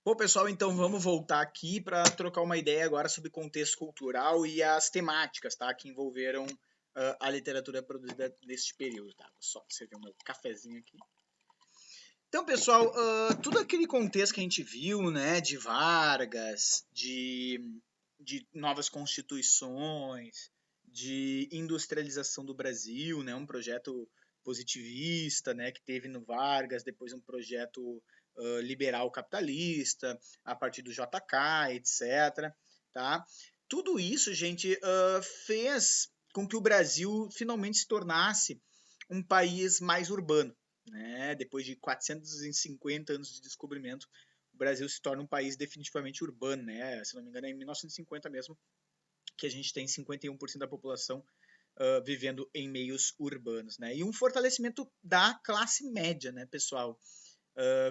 Bom, pessoal, então vamos voltar aqui para trocar uma ideia agora sobre contexto cultural e as temáticas, tá, que envolveram a literatura produzida neste período, tá? Vou só servir o meu cafezinho aqui. Então, pessoal, tudo aquele contexto que a gente viu, né, de Vargas, de novas constituições, de industrialização do Brasil, né, um projeto positivista, né, que teve no Vargas, depois um projeto liberal capitalista, a partir do JK, etc. Tá? Tudo isso, gente, fez com que o Brasil finalmente se tornasse um país mais urbano. Né? Depois de 450 anos de descobrimento, o Brasil se torna um país definitivamente urbano. Né? Se não me engano, é em 1950 mesmo que a gente tem 51% da população vivendo em meios urbanos. Né? E um fortalecimento da classe média, né, pessoal?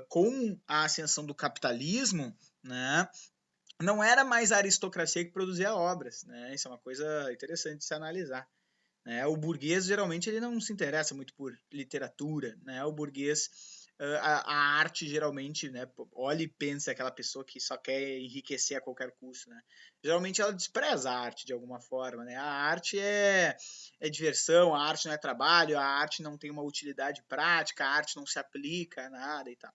Com a ascensão do capitalismo, né, não era mais a aristocracia que produzia obras. Né? Isso é uma coisa interessante de se analisar. Né? O burguês, geralmente, ele não se interessa muito por literatura. Né? O burguês, a arte, geralmente, né, olha e pensa aquela pessoa que só quer enriquecer a qualquer custo. Né? Geralmente, ela despreza a arte de alguma forma. Né? A arte é diversão, a arte não é trabalho, a arte não tem uma utilidade prática, a arte não se aplica a nada e tal.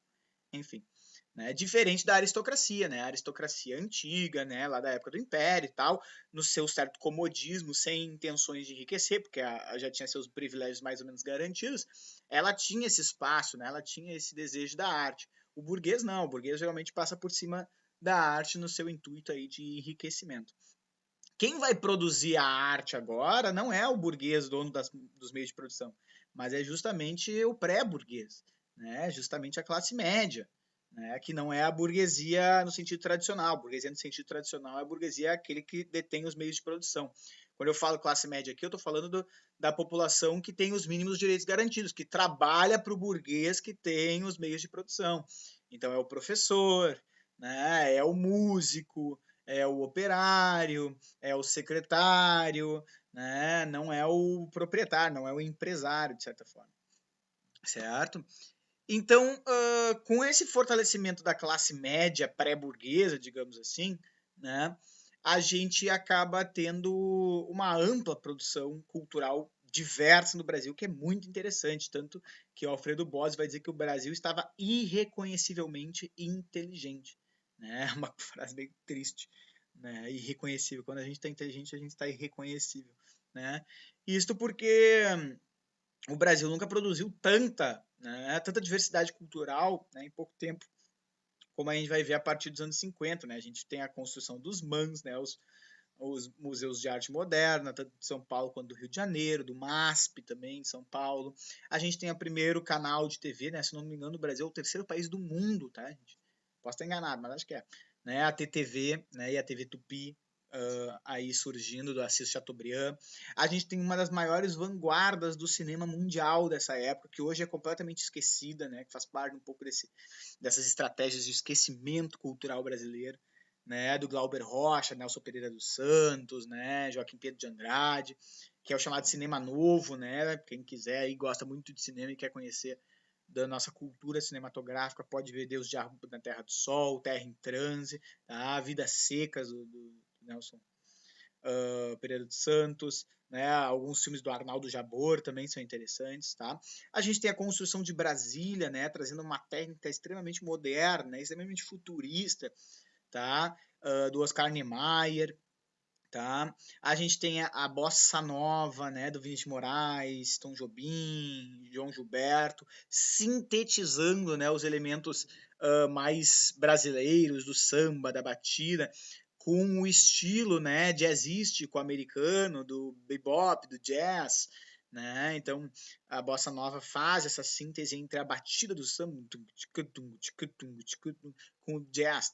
Enfim. Né? Diferente da aristocracia, né? A aristocracia antiga, né? Lá da época do Império e tal, no seu certo comodismo, sem intenções de enriquecer, porque já tinha seus privilégios mais ou menos garantidos, ela tinha esse espaço, né? Ela tinha esse desejo da arte. O burguês não, o burguês geralmente passa por cima da arte no seu intuito aí de enriquecimento. Quem vai produzir a arte agora não é o burguês, dono dos meios de produção, mas é justamente o pré-burguês, né? Justamente a classe média, né? Que não é a burguesia no sentido tradicional. A burguesia no sentido tradicional é a burguesia aquele que detém os meios de produção. Quando eu falo classe média aqui, eu estou falando da população que tem os mínimos direitos garantidos, que trabalha para o burguês que tem os meios de produção. Então é o professor, né? É o músico, é o operário, é o secretário, né? Não é o proprietário, não é o empresário, de certa forma. Certo? Então, com esse fortalecimento da classe média pré-burguesa, digamos assim, né, a gente acaba tendo uma ampla produção cultural diversa no Brasil, que é muito interessante, tanto que o Alfredo Bozzi vai dizer que o Brasil estava irreconhecivelmente inteligente. Né? Uma frase meio triste, né? Irreconhecível. Quando a gente está inteligente, a gente está irreconhecível. Né? Isto porque o Brasil nunca produziu tanta diversidade cultural, né, em pouco tempo, como a gente vai ver a partir dos anos 50. Né? A gente tem a construção dos MANs, né, os museus de arte moderna, tanto de São Paulo quanto do Rio de Janeiro, do MASP também, em São Paulo. A gente tem o primeiro canal de TV, né, se não me engano, o Brasil é o terceiro país do mundo, tá, gente? Posso estar enganado, mas acho que é. Né, a TTV, né, e a TV Tupi, aí surgindo do Assis Chateaubriand. A gente tem uma das maiores vanguardas do cinema mundial dessa época, que hoje é completamente esquecida, né, que faz parte um pouco dessas estratégias de esquecimento cultural brasileiro. Né, do Glauber Rocha, Nelson Pereira dos Santos, né, Joaquim Pedro de Andrade, que é o chamado cinema novo, né? Quem quiser e gosta muito de cinema e quer conhecer da nossa cultura cinematográfica, pode ver Deus de Arco na Terra do Sol, Terra em Transe, tá? Vidas Secas, do Nelson Pereira dos Santos, né? Alguns filmes do Arnaldo Jabor também são interessantes, tá? A gente tem a construção de Brasília, né? Trazendo uma técnica extremamente moderna, extremamente futurista, tá? Do Oscar Niemeyer, tá? A gente tem a bossa nova, né, do Vinícius de Moraes, Tom Jobim, João Gilberto, sintetizando, né, os elementos mais brasileiros do samba, da batida, com o estilo, né, jazzístico americano, do bebop, do jazz, né? Então a bossa nova faz essa síntese entre a batida do samba com o jazz.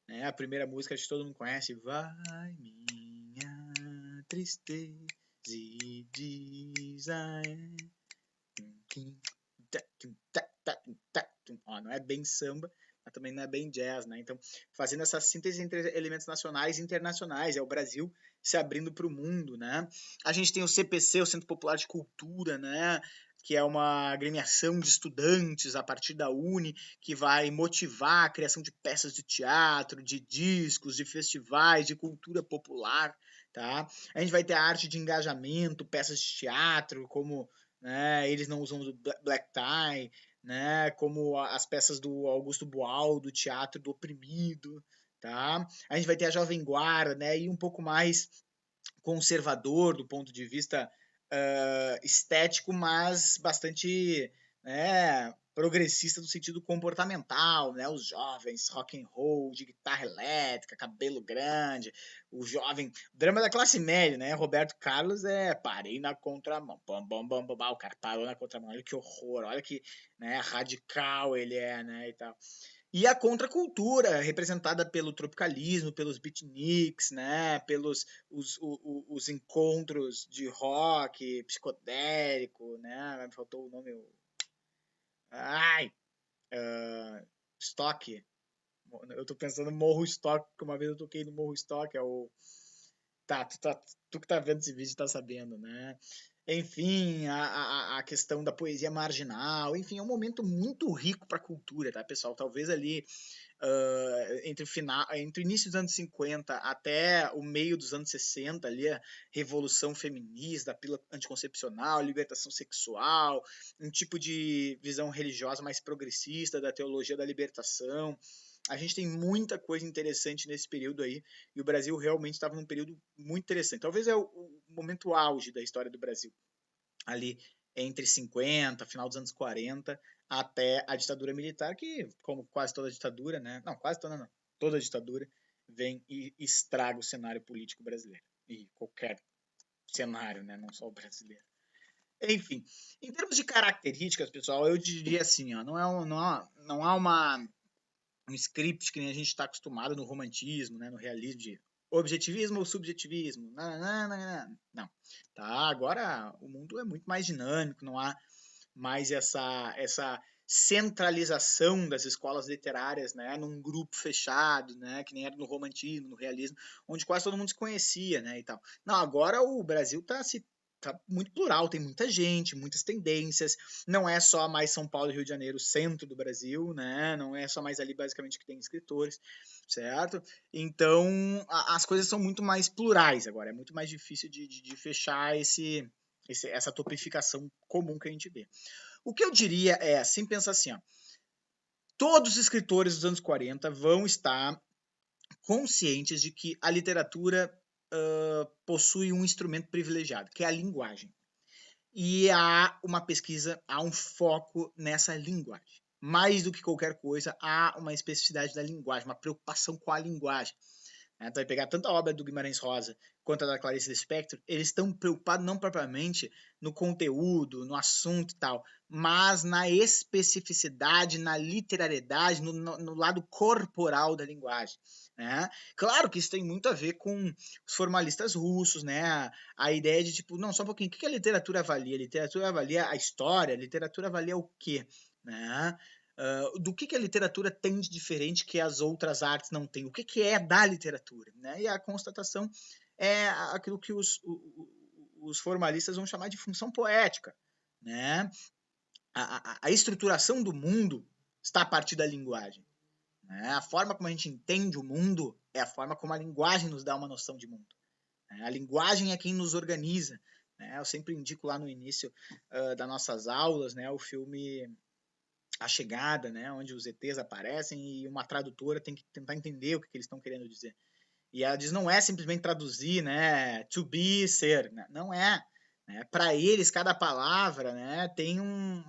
Né? A primeira música acho que todo mundo conhece. Vai minha tristeza e diz a não é bem samba, mas também não é bem jazz, né? Então, fazendo essa síntese entre elementos nacionais e internacionais, é o Brasil se abrindo para o mundo, né? A gente tem o CPC, o Centro Popular de Cultura, né? que é uma agremiação de estudantes a partir da Uni, que vai motivar a criação de peças de teatro, de discos, de festivais, de cultura popular, tá? A gente vai ter a arte de engajamento, peças de teatro, como, né, Eles Não Usam Black Tie, né, como as peças do Augusto Boal, do Teatro do Oprimido, tá? A gente vai ter a Jovem Guarda, né, e um pouco mais conservador do ponto de vista estético, mas bastante, né, progressista no sentido comportamental, né? Os jovens, rock and roll, de guitarra elétrica, cabelo grande, o jovem, drama da classe média, né? Roberto Carlos parei na contramão, bam, bam, bam, bam, o cara parou na contramão, olha que horror, olha que, né, radical ele é, né, e tal. E a contracultura, representada pelo tropicalismo, pelos beatniks, né, pelos os encontros de rock psicodélico, né, me faltou o nome, ai, Stock, eu tô pensando no Morro Stock, porque uma vez eu toquei no Morro Stock, é o, tu que tá vendo esse vídeo tá sabendo, né, enfim, a questão da poesia marginal, enfim, é um momento muito rico para a cultura, tá, pessoal? Talvez ali entre o início dos anos 50 até o meio dos anos 60, ali, a revolução feminista, a pílula anticoncepcional, a libertação sexual, um tipo de visão religiosa mais progressista da teologia da libertação. A gente tem muita coisa interessante nesse período aí, e o Brasil realmente estava num período muito interessante. Talvez é o momento auge da história do Brasil, ali entre 50, final dos anos 40, até a ditadura militar, que, como quase toda ditadura, né? Não, quase toda não. Toda ditadura vem e estraga o cenário político brasileiro. E qualquer cenário, né? Não só o brasileiro. Enfim, em termos de características, pessoal, eu diria assim, ó, não há um script que nem a gente está acostumado no romantismo, né, no realismo de objetivismo ou subjetivismo. Não. Tá, agora o mundo é muito mais dinâmico, não há mais essa centralização das escolas literárias, né, num grupo fechado, né, que nem era no romantismo, no realismo, onde quase todo mundo se conhecia, né, e tal. Não, agora o Brasil tá muito plural, tem muita gente, muitas tendências, não é só mais São Paulo e Rio de Janeiro, centro do Brasil, né, não é só mais ali basicamente que tem escritores, certo? Então, as coisas são muito mais plurais agora, é muito mais difícil de fechar essa topificação comum que a gente vê. O que eu diria é, assim, pensa assim, ó, todos os escritores dos anos 40 vão estar conscientes de que a literatura possui um instrumento privilegiado, que é a linguagem. E há uma pesquisa, há um foco nessa linguagem. Mais do que qualquer coisa, há uma especificidade da linguagem, uma preocupação com a linguagem. Tu vai pegar tanto a obra do Guimarães Rosa quanto a da Clarice Lispector, eles estão preocupados não propriamente no conteúdo, no assunto e tal, mas na especificidade, na literariedade, no lado corporal da linguagem. Né? Claro que isso tem muito a ver com os formalistas russos, né? A ideia de tipo, não, só um pouquinho, o que a literatura avalia? A literatura avalia a história, a literatura avalia o quê? Né? Do que a literatura tem de diferente que as outras artes não têm? O que é da literatura? Né? E a constatação é aquilo que os formalistas vão chamar de função poética. Né? A estruturação do mundo está a partir da linguagem. Né? A forma como a gente entende o mundo é a forma como a linguagem nos dá uma noção de mundo. Né? A linguagem é quem nos organiza. Né? Eu sempre indico lá no início das nossas aulas, né, o filme A Chegada, né, onde os ETs aparecem e uma tradutora tem que tentar entender o que eles estão querendo dizer. E ela diz, não é simplesmente traduzir, né, to be, ser, né? Não é. Né? Para eles, cada palavra, né, tem um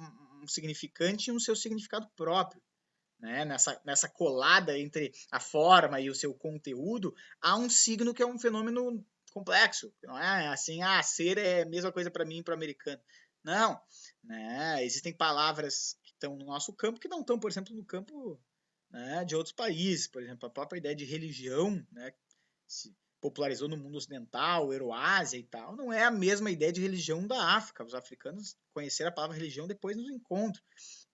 significante e um seu significado próprio. Né? Nessa colada entre a forma e o seu conteúdo, há um signo que é um fenômeno complexo. Não é assim, ser é a mesma coisa para mim e para o americano. Não. Né? Existem palavras que estão no nosso campo que não estão, por exemplo, no campo, né, de outros países. Por exemplo, a própria ideia de religião, né, se popularizou no mundo ocidental, Euroásia e tal, não é a mesma ideia de religião da África. Os africanos conheceram a palavra religião depois nos encontros.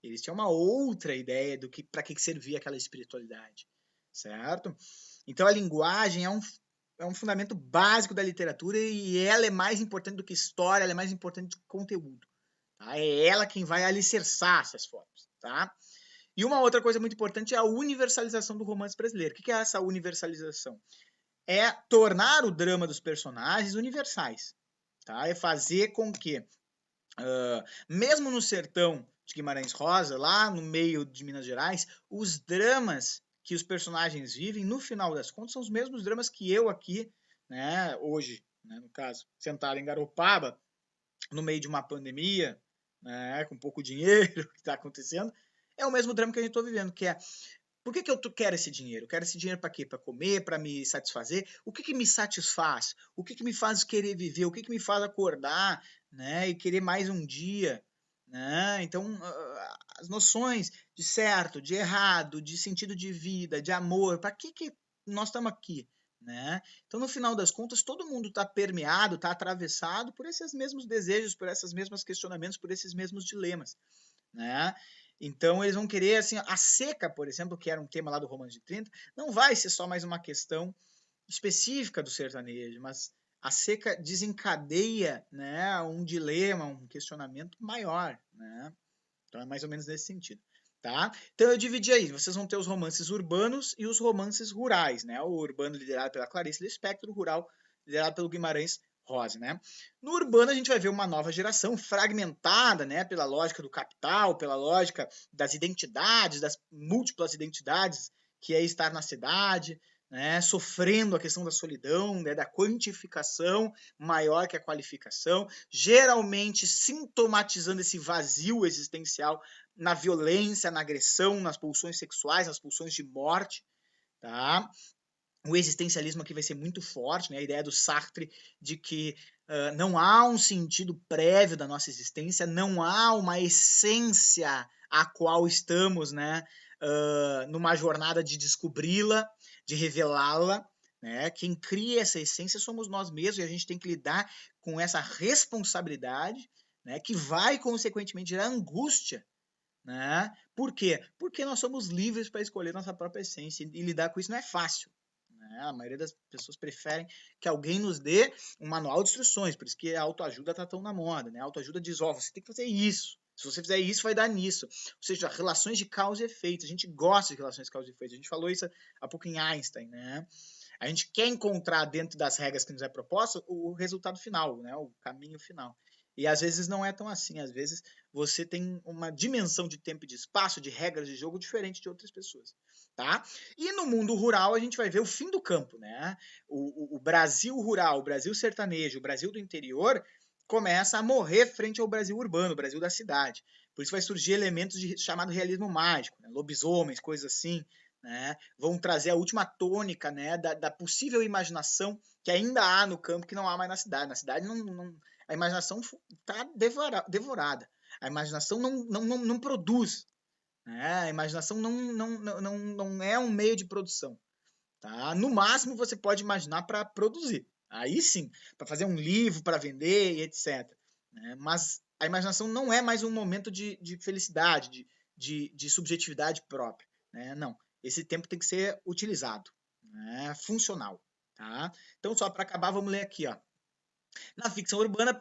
Eles tinham uma outra ideia do que para que servia aquela espiritualidade, certo? Então a linguagem é um fundamento básico da literatura e ela é mais importante do que história, ela é mais importante do que conteúdo. Tá? É ela quem vai alicerçar essas formas. Tá? E uma outra coisa muito importante é a universalização do romance brasileiro. O que é essa universalização? É tornar o drama dos personagens universais. Tá? É fazer com que, mesmo no sertão de Guimarães Rosa, lá no meio de Minas Gerais, os dramas que os personagens vivem, no final das contas, são os mesmos dramas que eu aqui, né, hoje, né, no caso, sentado em Garopaba, no meio de uma pandemia, né, com pouco dinheiro que está acontecendo, é o mesmo drama que a gente está vivendo, que é por que eu quero esse dinheiro? Eu quero esse dinheiro para quê? Para comer, para me satisfazer? O que me satisfaz? O que me faz querer viver? O que me faz acordar, né? E querer mais um dia, né? Então, as noções de certo, de errado, de sentido de vida, de amor, para que nós estamos aqui, né? Então, no final das contas, todo mundo está permeado, está atravessado por esses mesmos desejos, por esses mesmos questionamentos, por esses mesmos dilemas, né? Então eles vão querer, assim, a seca, por exemplo, que era um tema lá do Romance de 30, não vai ser só mais uma questão específica do sertanejo, mas a seca desencadeia, né, um dilema, um questionamento maior, né? Então é mais ou menos nesse sentido, tá? Então eu dividi aí, vocês vão ter os romances urbanos e os romances rurais, né? O urbano liderado pela Clarice Lispector, o rural liderado pelo Guimarães Rosa, né? No urbano a gente vai ver uma nova geração fragmentada, né, pela lógica do capital, pela lógica das identidades, das múltiplas identidades que é estar na cidade, né, sofrendo a questão da solidão, né, da quantificação maior que a qualificação, geralmente sintomatizando esse vazio existencial na violência, na agressão, nas pulsões sexuais, nas pulsões de morte, tá? O existencialismo aqui vai ser muito forte, né? A ideia do Sartre de que não há um sentido prévio da nossa existência, não há uma essência a qual estamos, né, numa jornada de descobri-la, de revelá-la, né? Quem cria essa essência somos nós mesmos e a gente tem que lidar com essa responsabilidade, né, que vai consequentemente gerar angústia, né? Por quê? Porque nós somos livres para escolher nossa própria essência e lidar com isso não é fácil. Né? A maioria das pessoas preferem que alguém nos dê um manual de instruções, por isso que a autoajuda está tão na moda. Né? A autoajuda diz, você tem que fazer isso. Se você fizer isso, vai dar nisso. Ou seja, relações de causa e efeito. A gente gosta de relações de causa e efeito. A gente falou isso há pouco em Einstein, né? A gente quer encontrar dentro das regras que nos é proposto o resultado final, né? O caminho final. E às vezes não é tão assim. Às vezes você tem uma dimensão de tempo e de espaço, de regras de jogo diferente de outras pessoas, tá? E no mundo rural a gente vai ver o fim do campo, né? O Brasil rural, o Brasil sertanejo, o Brasil do interior começa a morrer frente ao Brasil urbano, o Brasil da cidade. Por isso vai surgir elementos de chamado realismo mágico, né? Lobisomens, coisas assim, né? Vão trazer a última tônica, né, da possível imaginação que ainda há no campo que não há mais na cidade. Na cidade a imaginação está devorada. A imaginação não produz. Né? A imaginação não é um meio de produção. Tá? No máximo, você pode imaginar para produzir. Aí sim, para fazer um livro, para vender e etc. Né? Mas a imaginação não é mais um momento de felicidade, de subjetividade própria. Né? Não. Esse tempo tem que ser utilizado, né? Funcional. Tá? Então, só para acabar, vamos ler aqui. Ó. Na ficção urbana,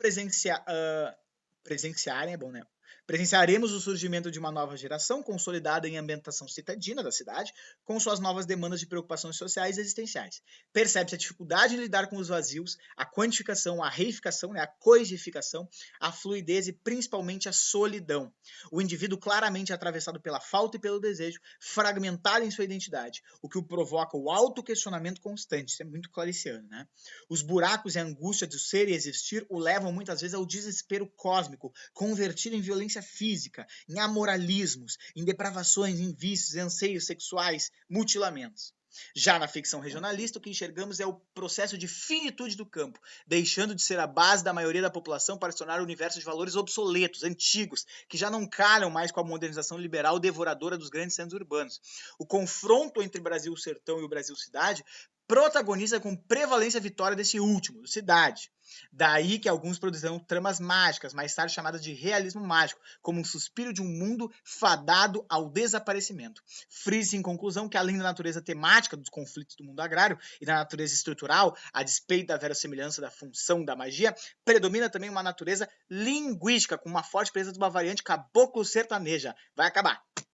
presenciarem é bom, né? Presenciaremos o surgimento de uma nova geração consolidada em ambientação citadina da cidade, com suas novas demandas de preocupações sociais e existenciais. Percebe-se a dificuldade em lidar com os vazios, a quantificação, a reificação, né, a coisificação, a fluidez e principalmente a solidão. O indivíduo claramente atravessado pela falta e pelo desejo, fragmentado em sua identidade, o que o provoca o autoquestionamento constante. Isso é muito clariciano, né? Os buracos e a angústia do ser e existir o levam muitas vezes ao desespero cósmico, convertido em violência física, em amoralismos, em depravações, em vícios, em anseios sexuais, mutilamentos. Já na ficção regionalista, o que enxergamos é o processo de finitude do campo, deixando de ser a base da maioria da população para se tornar um universo de valores obsoletos, antigos, que já não calham mais com a modernização liberal devoradora dos grandes centros urbanos. O confronto entre Brasil-sertão e o Brasil-cidade protagoniza com prevalência a vitória desse último, Cidade. Daí que alguns produzirão tramas mágicas, mais tarde chamadas de realismo mágico, como um suspiro de um mundo fadado ao desaparecimento. Frise em conclusão que além da natureza temática dos conflitos do mundo agrário e da natureza estrutural, a despeito da verossimilhança da função da magia, predomina também uma natureza linguística, com uma forte presença de uma variante caboclo sertaneja. Vai acabar.